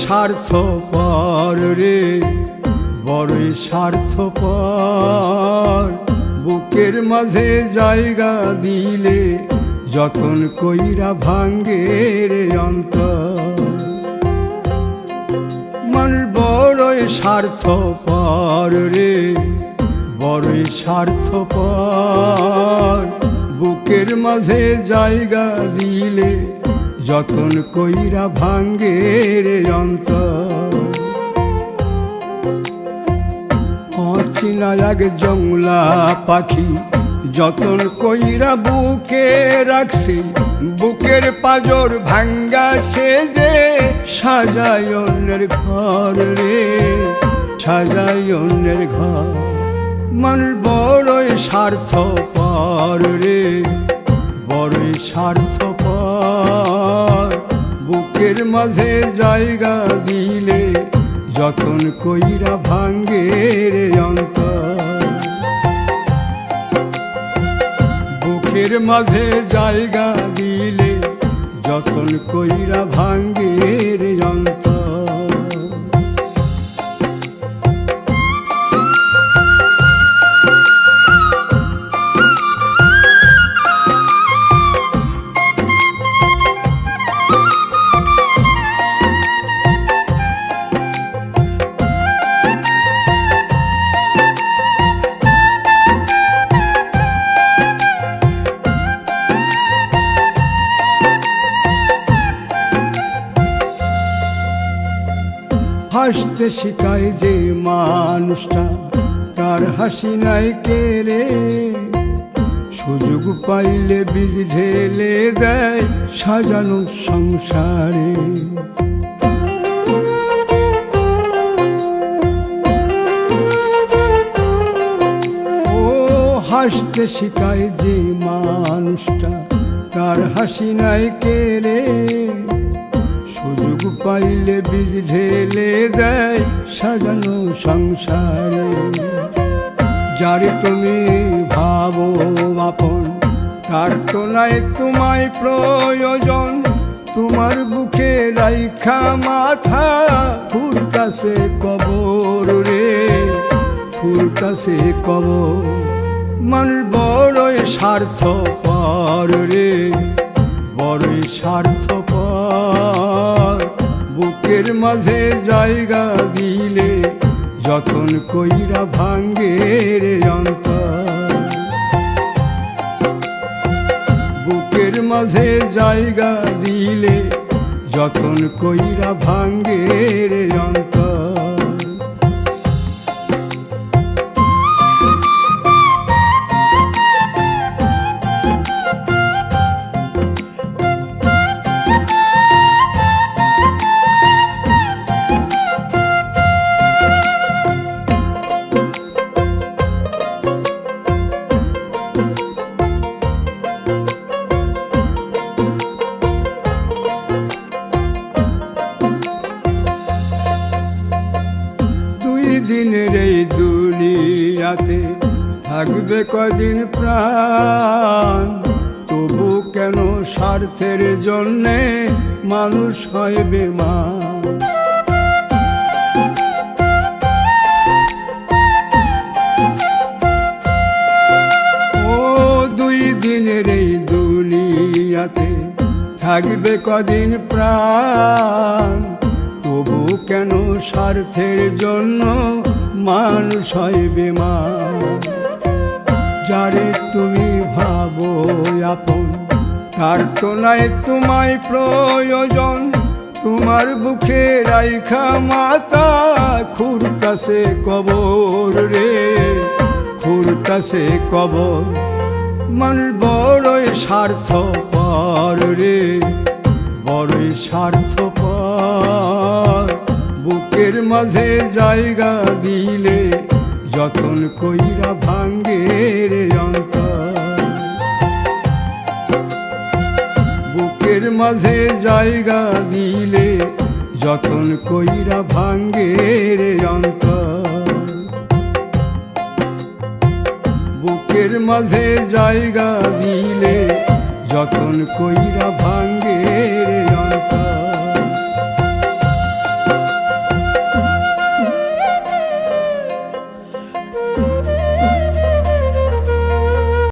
স্বার্থপর রে, বড়ই স্বার্থপর। বুকের মাঝে জায়গা দিলে যতন কইরা ভাঙ্গে রে অন্তর। মানুষ বড়ই স্বার্থপর রে, বড়ই স্বার্থপর। বুকের মাঝে জায়গা দিলে যতন কইরা ভাঙ্গে রে অন্তর। অচিনা এক জংলা পাখি যতন কইরা বুকে রাখছি, বুকের পাজর ভাঙ্গা সে যে সাজায় অন্যের ঘর রে, সাজায় অন্যের ঘর। মানুষ বড়ই স্বার্থপর রে, বড়ই স্বার্থপর। বুকের মাঝে জায়গা দিলে যতন কইরা ভাঙ্গে রে অন্তর। বুকের মাঝে জায়গা দিলে যতন কইরা ভাঙ্গে রে অন্তর। হাসতে শিখায় যে মানুষটা, তার হাসি নাই কেড়ে। সুযোগ পাইলে বীজ ঢেলে দেয় সাজানো সংসারে। ও হাসতে শিখায় যে মানুষটা, তার হাসি নাই কেড়ে। সুযোগ পাইলে বীজ ঢেলে দেয় সাজানো সংসারে। যারে তুমি ভাবো আপন, তার তো নাই তোমায় প্রয়োজন। তোমার বুকে রাইখা মাথা ফুরতাছে কবর রে, ফুরতাছে কবর। মানুষ বড়ই স্বার্থপর রে, বড়ই স্বার্থপর। বুকের মাঝে জায়গা দিলে যতন কইরা ভাঙ্গে রে অন্তর। বুকের মাঝে জায়গা দিলে যতন কইরা ভাঙ্গে রে অন্তর। দিনের এই দুনিয়াতে থাকবে কদিন প্রাণ, তবু কেন স্বার্থের জন্যে মানুষ হয় বেমান। ও দুই দিনের এই দুনিয়াতে থাকবে কদিন প্রাণ, তবু কেন স্বার্থের জন্য মানুষ হয় বেমান। যারে তুমি ভাবো আপন, তার তো নাই তোমায় প্রয়োজন। তোমার বুকে রাইখা মাথা খুরতাছে কবর রে, খুরতাছে কবর। মানুষ বড়ই স্বার্থপর রে, বড়ই স্বার্থপর। বুকের মাঝে জায়গা দিলে যতন কইরা ভাঙ্গে রে অন্তর। বুকের মাঝে জায়গা দিলে যতন কইরা ভাঙ্গে রে অন্তর। বুকের মাঝে জায়গা দিলে যতন কইরা ভাঙ্গে